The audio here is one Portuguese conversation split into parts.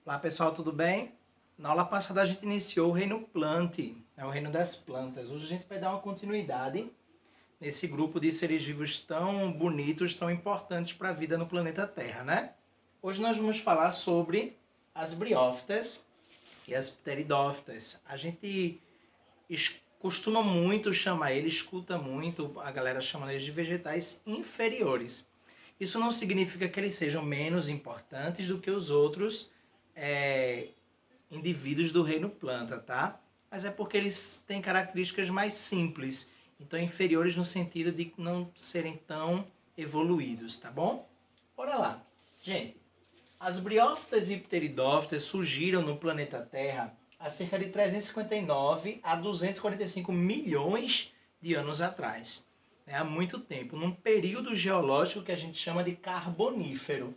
Olá pessoal, tudo bem? Na aula passada a gente iniciou o reino Plant, o reino das plantas. Hoje a gente vai dar uma continuidade nesse grupo de seres vivos tão bonitos, tão importantes para a vida no planeta Terra, né? Hoje nós vamos falar sobre as briófitas e as pteridófitas. A gente costuma muito chamar eles, escuta muito a galera chamando eles de vegetais inferiores. Isso não significa que eles sejam menos importantes do que os outros indivíduos do reino planta, tá? Mas é porque eles têm características mais simples, então inferiores no sentido de não serem tão evoluídos, tá bom? Bora lá. Gente, as briófitas e pteridófitas surgiram no planeta Terra há cerca de 359 a 245 milhões de anos atrás. Há muito tempo, num período geológico que a gente chama de Carbonífero.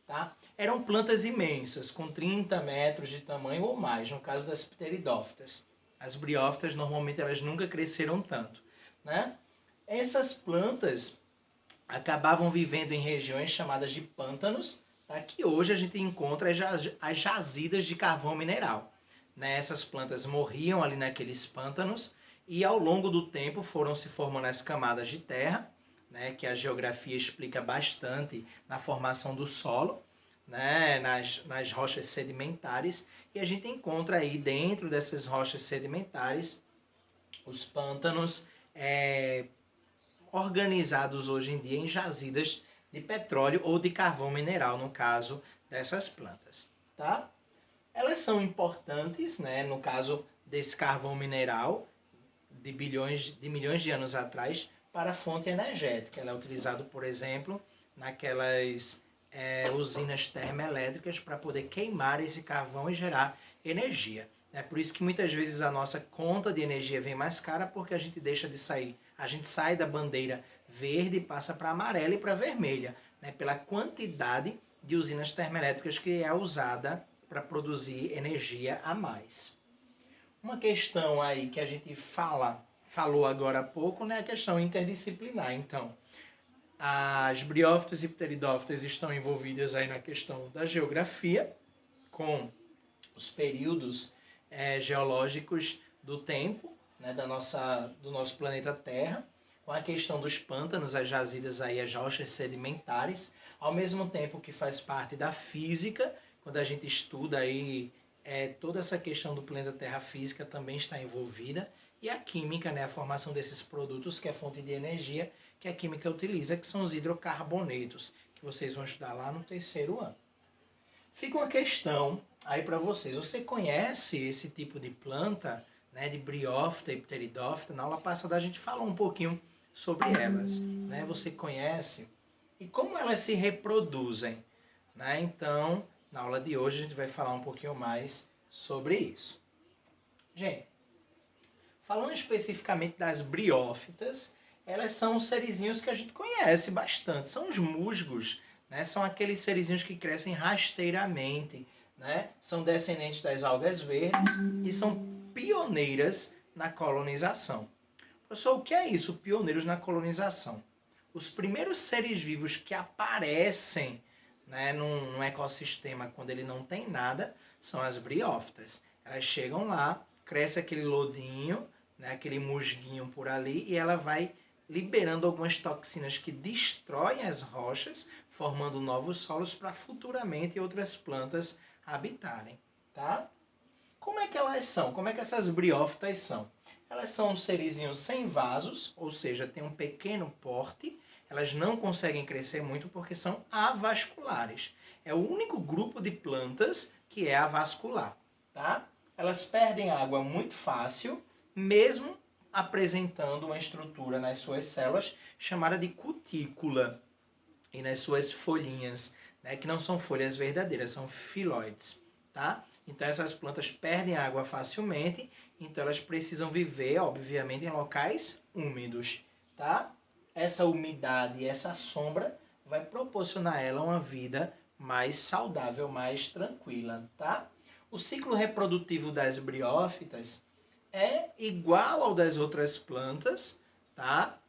Tá? Eram plantas imensas, com 30 metros de tamanho ou mais, no caso das pteridófitas. As briófitas, normalmente, elas nunca cresceram tanto. Né? Essas plantas acabavam vivendo em regiões chamadas de pântanos, tá? Que hoje a gente encontra as jazidas de carvão mineral. Né? Essas plantas morriam ali naqueles pântanos e ao longo do tempo foram se formando as camadas de terra, né, que a geografia explica bastante na formação do solo, né, nas rochas sedimentares, e a gente encontra aí dentro dessas rochas sedimentares os pântanos organizados hoje em dia em jazidas de petróleo ou de carvão mineral, no caso dessas plantas. Tá? Elas são importantes, né, no caso desse carvão mineral, de milhões de anos atrás, para a fonte energética. Ela é utilizada, por exemplo, naquelas usinas termoelétricas para poder queimar esse carvão e gerar energia. É por isso que muitas vezes a nossa conta de energia vem mais cara, porque a gente deixa de sair. A gente sai da bandeira verde e passa para amarela e para vermelha, né, pela quantidade de usinas termoelétricas que é usada para produzir energia a mais. Uma questão aí que a gente falou agora há pouco, né, a questão interdisciplinar. Então, as briófitas e pteridófitas estão envolvidas aí na questão da geografia, com os períodos geológicos do tempo, né, do nosso planeta Terra, com a questão dos pântanos, as jazidas aí, as rochas sedimentares, ao mesmo tempo que faz parte da física, quando a gente estuda aí toda essa questão do planeta Terra física também está envolvida, e a química, né, a formação desses produtos, que é a fonte de energia que a química utiliza, que são os hidrocarbonetos, que vocês vão estudar lá no terceiro ano. Fica uma questão aí para vocês. Você conhece esse tipo de planta, né, de briófita e pteridófita? Na aula passada a gente falou um pouquinho sobre elas. Né? Você conhece? E como elas se reproduzem? Né? Então, na aula de hoje a gente vai falar um pouquinho mais sobre isso. Gente, falando especificamente das briófitas, elas são os serizinhos que a gente conhece bastante. São os musgos, né? São aqueles serizinhos que crescem rasteiramente, né? São descendentes das algas verdes e são pioneiras na colonização. Professor, o que é isso, pioneiros na colonização? Os primeiros seres vivos que aparecem, né, num ecossistema quando ele não tem nada são as briófitas. Elas chegam lá, cresce aquele lodinho, né, aquele musguinho por ali, e ela vai liberando algumas toxinas que destroem as rochas, formando novos solos para futuramente outras plantas habitarem. Tá? Como é que elas são? Como é que essas briófitas são? Elas são serizinhos sem vasos, ou seja, têm um pequeno porte. Elas não conseguem crescer muito porque são avasculares. É o único grupo de plantas que é avascular. Tá? Elas perdem água muito fácil, mesmo apresentando uma estrutura nas suas células chamada de cutícula e nas suas folhinhas, né, que não são folhas verdadeiras, são filóides. Tá? Então essas plantas perdem água facilmente, então elas precisam viver, obviamente, em locais úmidos. Tá? Essa umidade e essa sombra vai proporcionar a ela uma vida mais saudável, mais tranquila. Tá? O ciclo reprodutivo das briófitas é igual ao das outras plantas, tá?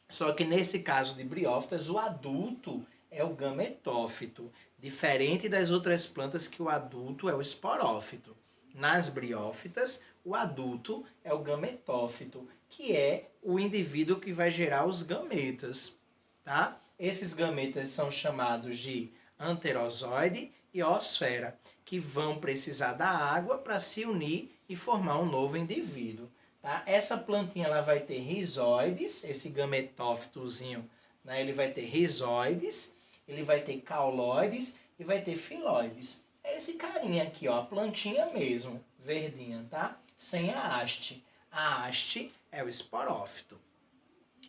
Só que nesse caso de briófitas, o adulto é o gametófito, diferente das outras plantas que o adulto é o esporófito. Nas briófitas, o adulto é o gametófito, que é o indivíduo que vai gerar os gametas, tá? Esses gametas são chamados de anterozoide e oosfera, que vão precisar da água para se unir e formar um novo indivíduo. Tá? Essa plantinha ela vai ter rizóides, esse gametófitozinho, né, ele vai ter rizóides, ele vai ter cauloides e vai ter filóides. É esse carinha aqui, ó, a plantinha mesmo, verdinha, tá? Sem a haste. A haste é o esporófito.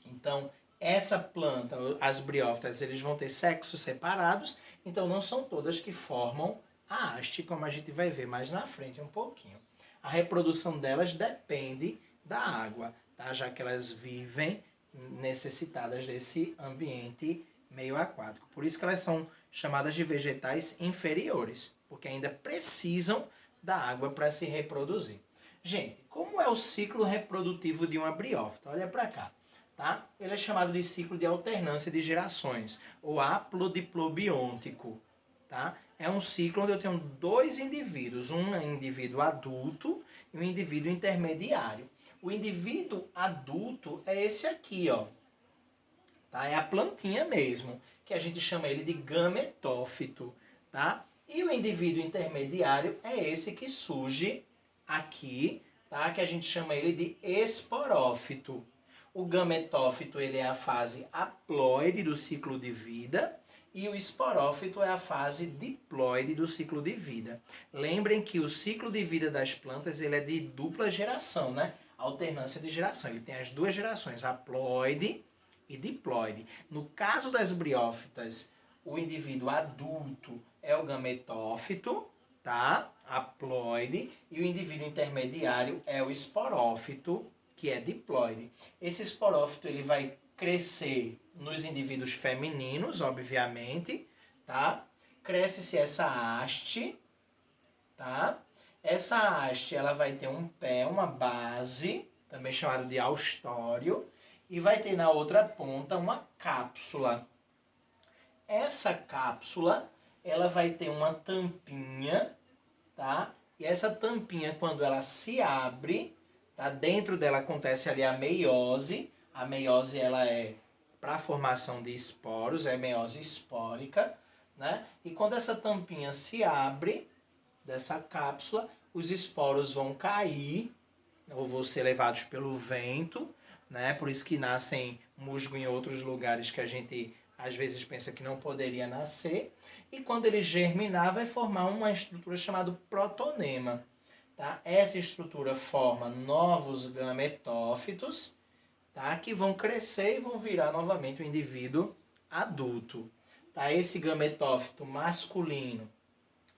Então, essa planta, as briófitas, eles vão ter sexos separados, então não são todas que formam a haste, como a gente vai ver mais na frente um pouquinho. A reprodução delas depende da água, tá? Já que elas vivem necessitadas desse ambiente meio aquático. Por isso que elas são chamadas de vegetais inferiores, porque ainda precisam da água para se reproduzir. Gente, como é o ciclo reprodutivo de uma briófita? Olha para cá. Tá? Ele é chamado de ciclo de alternância de gerações, ou haplodiplobiôntico. Tá? É um ciclo onde eu tenho dois indivíduos, um indivíduo adulto e um indivíduo intermediário. O indivíduo adulto é esse aqui, ó. Tá? É a plantinha mesmo, que a gente chama ele de gametófito. Tá? E o indivíduo intermediário é esse que surge aqui, tá? Que a gente chama ele de esporófito. O gametófito ele é a fase haploide do ciclo de vida e o esporófito é a fase diploide do ciclo de vida. Lembrem que o ciclo de vida das plantas ele é de dupla geração, né? Alternância de geração. Ele tem as duas gerações, haploide e diploide. No caso das briófitas, o indivíduo adulto é o gametófito, tá? Haploide, e o indivíduo intermediário é o esporófito, que é diploide. Esse esporófito ele vai crescer nos indivíduos femininos, obviamente, tá? Cresce-se essa haste, tá? Essa haste ela vai ter um pé, uma base, também chamado de austório, e vai ter na outra ponta uma cápsula. Essa cápsula ela vai ter uma tampinha, tá? E essa tampinha, quando ela se abre, tá? Dentro dela acontece ali a meiose. A meiose ela é para a formação de esporos, é meiose espórica, né? E quando essa tampinha se abre dessa cápsula, os esporos vão cair ou vão ser levados pelo vento, né? Por isso que nascem musgo em outros lugares que a gente às vezes pensa que não poderia nascer. E quando ele germinar, vai formar uma estrutura chamada protonema. Tá? Essa estrutura forma novos gametófitos, tá? Que vão crescer e vão virar novamente o indivíduo adulto. Tá? Esse gametófito masculino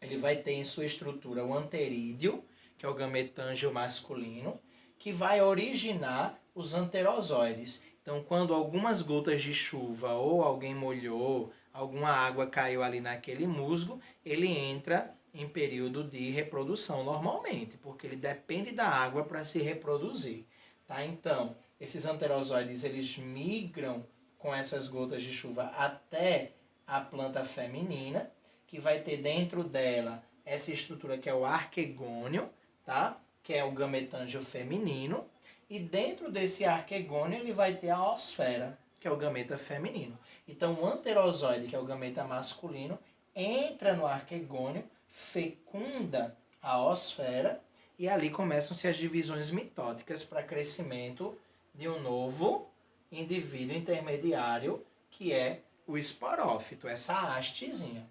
ele vai ter em sua estrutura o anterídeo, que é o gametângio masculino, que vai originar os anterozoides. Então, quando algumas gotas de chuva ou alguém molhou, alguma água caiu ali naquele musgo, ele entra em período de reprodução normalmente, porque ele depende da água para se reproduzir. Tá? Então, esses anterozoides eles migram com essas gotas de chuva até a planta feminina, que vai ter dentro dela essa estrutura que é o arquegônio, tá? Que é o gametângio feminino, e dentro desse arquegônio ele vai ter a oosfera, que é o gameta feminino. Então o anterozoide, que é o gameta masculino, entra no arquegônio, fecunda a oosfera, e ali começam-se as divisões mitóticas para crescimento de um novo indivíduo intermediário, que é o esporófito, essa hastezinha.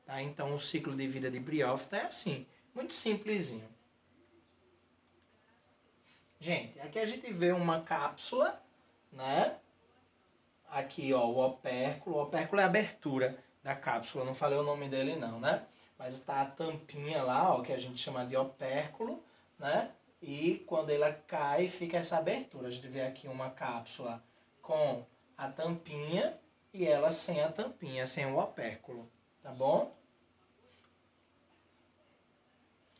Tá? Então o ciclo de vida de briófita é assim, muito simplesinho. Gente, aqui a gente vê uma cápsula, né? Aqui, ó, o opérculo. O opérculo é a abertura da cápsula, não falei o nome dele não, né? Mas está a tampinha lá, ó, que a gente chama de opérculo, né? E quando ela cai, fica essa abertura. A gente vê aqui uma cápsula com a tampinha e ela sem a tampinha, sem o opérculo, tá bom?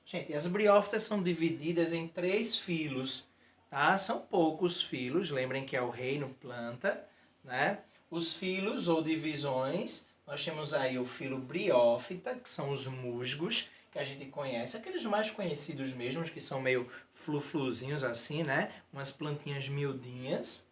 Gente, as briófitas são divididas em 3 filos, tá? São poucos filos, lembrem que é o reino planta, né? Os filos ou divisões Nós temos aí o filo briófita, que são os musgos, que a gente conhece, aqueles mais conhecidos mesmo, que são meio flu-fluzinhos assim, né? Umas plantinhas miudinhas.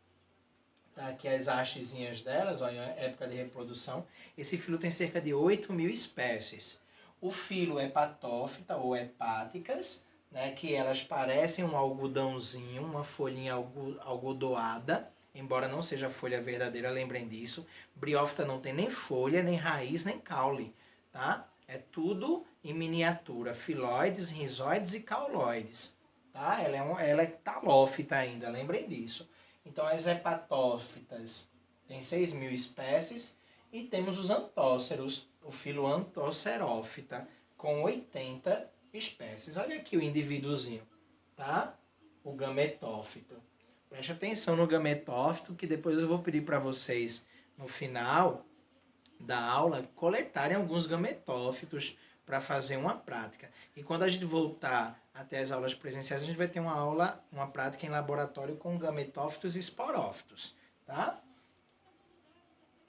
Tá aqui as hastezinhas delas, olha, época de reprodução. Esse filo tem cerca de 8.000 espécies. O filo hepatófita ou hepáticas, né, que elas parecem um algodãozinho, uma folhinha algodoada, embora não seja folha verdadeira, lembrem disso. Briófita não tem nem folha, nem raiz, nem caule, tá? É tudo em miniatura, filóides, rizóides e cauloides, tá? Ela é talófita ainda, lembrem disso. Então, as hepatófitas têm 6.000 espécies e temos os antóceros, o filo Anthocerófita, com 80 espécies. Olha aqui o indivíduozinho, tá? O gametófito. Preste atenção no gametófito, que depois eu vou pedir para vocês, no final da aula, coletarem alguns gametófitos para fazer uma prática. E quando a gente voltar até as aulas presenciais, a gente vai ter uma prática em laboratório com gametófitos e esporófitos, tá?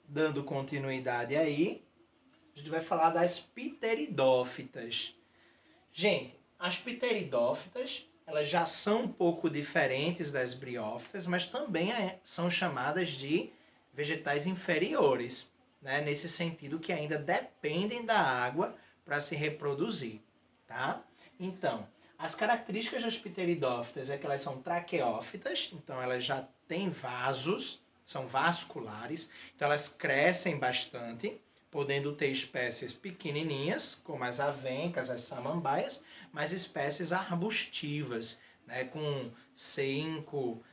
Dando continuidade aí, a gente vai falar das pteridófitas. Gente, as pteridófitas, elas já são um pouco diferentes das briófitas, mas também são chamadas de vegetais inferiores, né? Nesse sentido que ainda dependem da água para se reproduzir, tá? Então, as características das pteridófitas é que elas são traqueófitas, então elas já têm vasos, são vasculares, então elas crescem bastante, podendo ter espécies pequenininhas, como as avencas, as samambaias, mas espécies arbustivas, né, com 5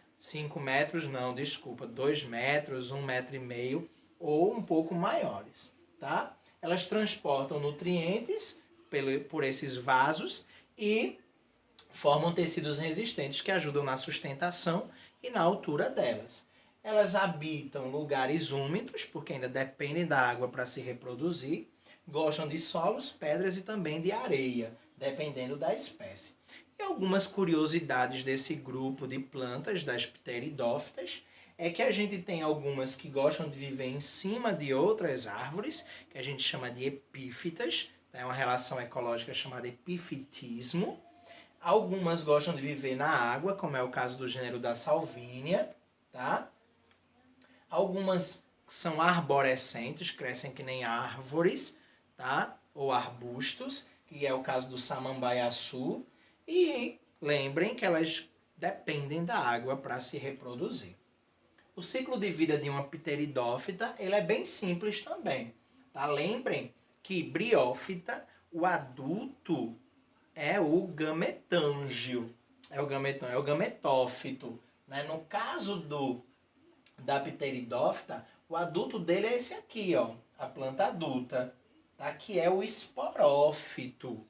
metros, não, desculpa, 2 metros, 1,5 m, ou um pouco maiores, tá? Elas transportam nutrientes por esses vasos e formam tecidos resistentes que ajudam na sustentação e na altura delas. Elas habitam lugares úmidos, porque ainda dependem da água para se reproduzir, gostam de solos, pedras e também de areia, dependendo da espécie. E algumas curiosidades desse grupo de plantas, das pteridófitas, é que a gente tem algumas que gostam de viver em cima de outras árvores, que a gente chama de epífitas, é uma relação ecológica chamada epifitismo. Algumas gostam de viver na água, como é o caso do gênero da salvínia, tá? Algumas são arborescentes, crescem que nem árvores, tá? Ou arbustos, que é o caso do samambaiaçu. E lembrem que elas dependem da água para se reproduzir. O ciclo de vida de uma pteridófita, ele é bem simples também, tá? Lembrem que briófita, o adulto é o gametângio, é o gametófito, né? No caso da pteridófita, o adulto dele é esse aqui, ó, a planta adulta, tá? Que é o esporófito.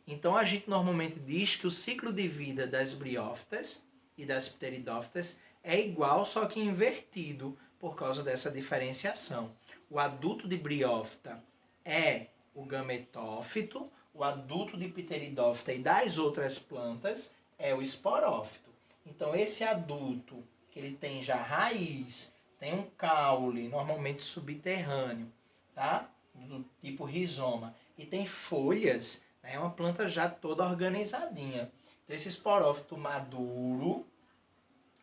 Então a gente normalmente diz que o ciclo de vida das briófitas e das pteridófitas é igual, só que invertido, por causa dessa diferenciação. O adulto de briófita é o gametófito, o adulto de pteridófita e das outras plantas é o esporófito. Então esse adulto, que ele tem já raiz, tem um caule, normalmente subterrâneo, tá? Do tipo rizoma, e tem folhas, né? É uma planta já toda organizadinha. Então esse esporófito maduro,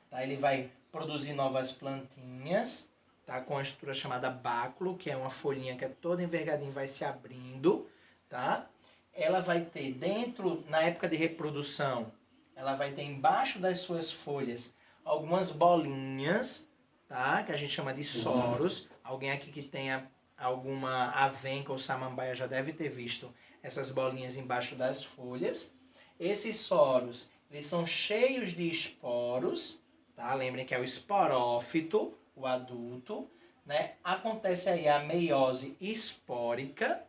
tá? Ele vai produzir novas plantinhas, tá? Com a estrutura chamada báculo, que é uma folhinha que é toda envergadinha e vai se abrindo, tá? Ela vai ter dentro, na época de reprodução, ela vai ter embaixo das suas folhas algumas bolinhas, tá? Que a gente chama de soros. Alguém aqui que tenha alguma avenca ou samambaia já deve ter visto essas bolinhas embaixo das folhas. Esses soros, eles são cheios de esporos, tá? Lembrem que é o esporófito, o adulto, né? Acontece aí a meiose espórica,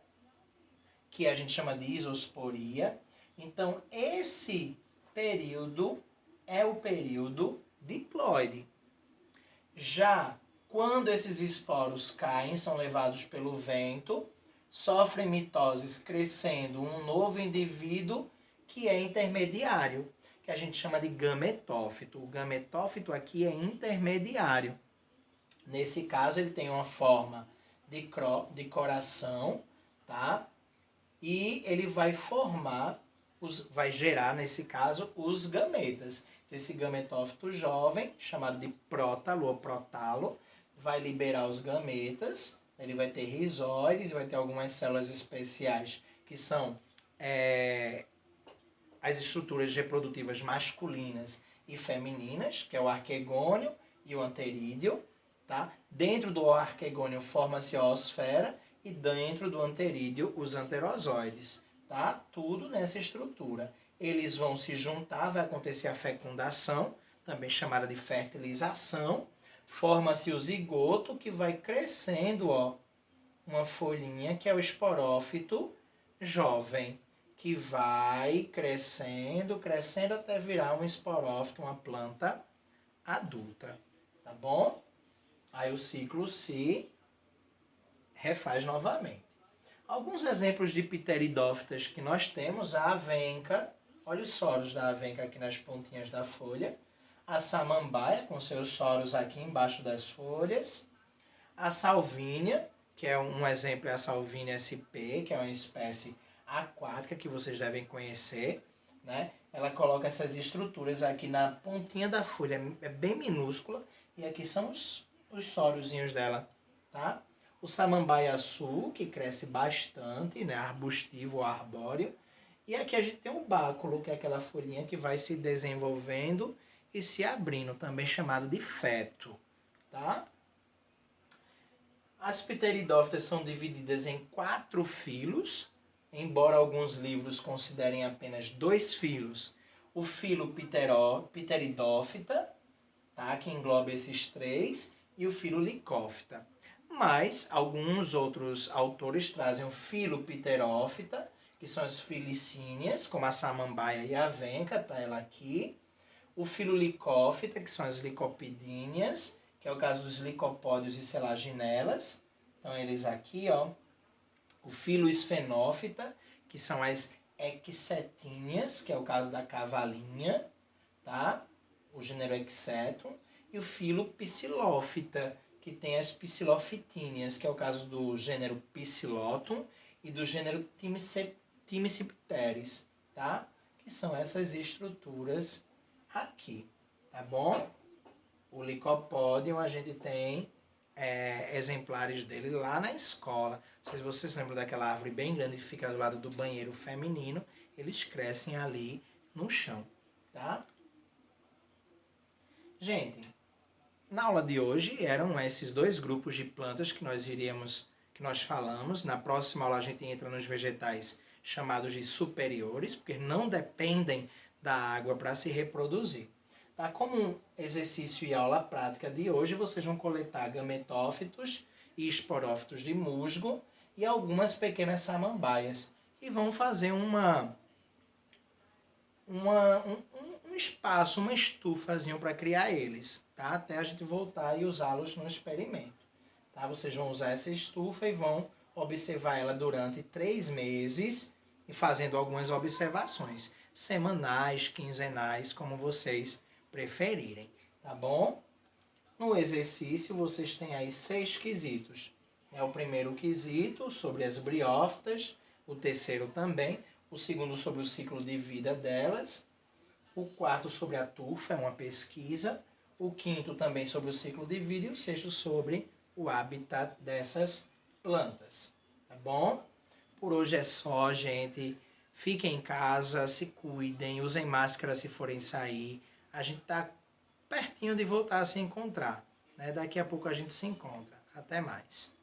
que a gente chama de isosporia. Então, esse período é o período diploide. Já quando esses esporos caem, são levados pelo vento, sofrem mitoses crescendo um novo indivíduo que é intermediário, que a gente chama de gametófito. O gametófito aqui é intermediário. Nesse caso, ele tem uma forma de coração, tá? E ele vai formar, vai gerar, nesse caso, os gametas. Então, esse gametófito jovem, chamado de prótalo ou protalo, vai liberar os gametas, ele vai ter rizóides, vai ter algumas células especiais, que são as estruturas reprodutivas masculinas e femininas, que é o arquegônio e o anterídeo. Tá? Dentro do arquegônio forma-se a oosfera e dentro do anterídeo os anterozoides. Tá? Tudo nessa estrutura. Eles vão se juntar, vai acontecer a fecundação, também chamada de fertilização. Forma-se o zigoto, que vai crescendo, ó, uma folhinha, que é o esporófito jovem, que vai crescendo, crescendo até virar um esporófito, uma planta adulta. Tá bom? Aí o ciclo se refaz novamente. Alguns exemplos de pteridófitas que nós temos: a avenca, olha os soros da avenca aqui nas pontinhas da folha, a samambaia, com seus soros aqui embaixo das folhas, a salvínia, que é um exemplo, é a Salvinia sp, que é uma espécie aquática que vocês devem conhecer, né? Ela coloca essas estruturas aqui na pontinha da folha, é bem minúscula, e aqui são os sorozinhos dela, tá? O samambaia-açu, que cresce bastante, né? Arbustivo ou arbóreo. E aqui a gente tem o báculo, que é aquela folhinha que vai se desenvolvendo e se abrindo, também chamado de feto, tá? As pteridófitas são divididas em 4 filos, embora alguns livros considerem apenas 2 filos. O filo pteridófita, tá? Que engloba esses 3, e o filo licófita. Mas alguns outros autores trazem o filo pterófita, que são as filicíneas, como a samambaia e a avenca, tá ela aqui. O filo licófita, que são as licopidíneas, que é o caso dos licopódios e selaginelas. Então, eles aqui, ó. O filo esfenófita, que são as excetíneas, que é o caso da cavalinha, tá? O gênero Excetum. E o filo psilófita, que tem as psilofitíneas, que é o caso do gênero Psilotum e do gênero Thymicipteris, tá? Que são essas estruturas aqui, tá bom? O licopódio, a gente tem exemplares dele lá na escola. Não sei se vocês lembram daquela árvore bem grande que fica do lado do banheiro feminino. Eles crescem ali no chão, tá? Gente, na aula de hoje eram esses 2 grupos de plantas que nós falamos. Na próxima aula a gente entra nos vegetais chamados de superiores, porque não dependem da água para se reproduzir. Tá? Como um exercício e aula prática de hoje, vocês vão coletar gametófitos e esporófitos de musgo e algumas pequenas samambaias. E vão fazer um espaço, uma estufazinho para criar eles, tá? Até a gente voltar e usá-los no experimento. Tá? Vocês vão usar essa estufa e vão observar ela durante 3 meses e fazendo algumas observações semanais, quinzenais, como vocês preferirem, tá bom? No exercício vocês têm aí 6 quesitos. É o primeiro quesito sobre as briófitas, o terceiro também, o segundo sobre o ciclo de vida delas, o quarto sobre a turfa, é uma pesquisa, o quinto também sobre o ciclo de vida e o sexto sobre o habitat dessas plantas, tá bom? Por hoje é só, gente. Fiquem em casa, se cuidem, usem máscara se forem sair. A gente tá pertinho de voltar a se encontrar, né? Daqui a pouco a gente se encontra. Até mais.